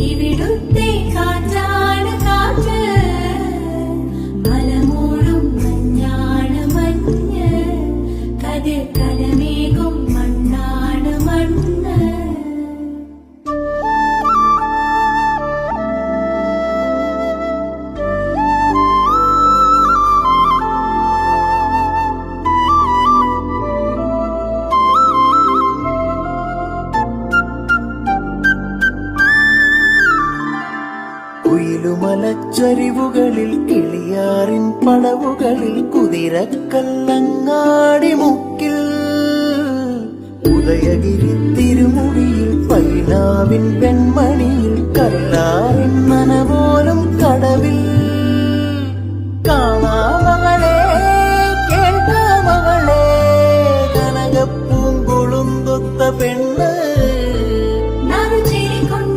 ഇവിടുത്തെ കാറ്റാണ് കാറ്റ്, മലമൂടും മഞ്ഞാണ് മഞ്ഞ്, കതിർ കലമേകും മണ്ണാണ് മണ്ണ്. കുയിലുമലച്ചരിവുകളിൽ കിളിയാറിൻ പടവുകളിൽ കുതിരക്കല്ലങ്ങാടി മുക്കിൽ ഉദയഗിരി തിരുമുടിയിൽ പൈനാവിൻ വെൺമണിയിൽ കല്ലാറിൻ നനവോ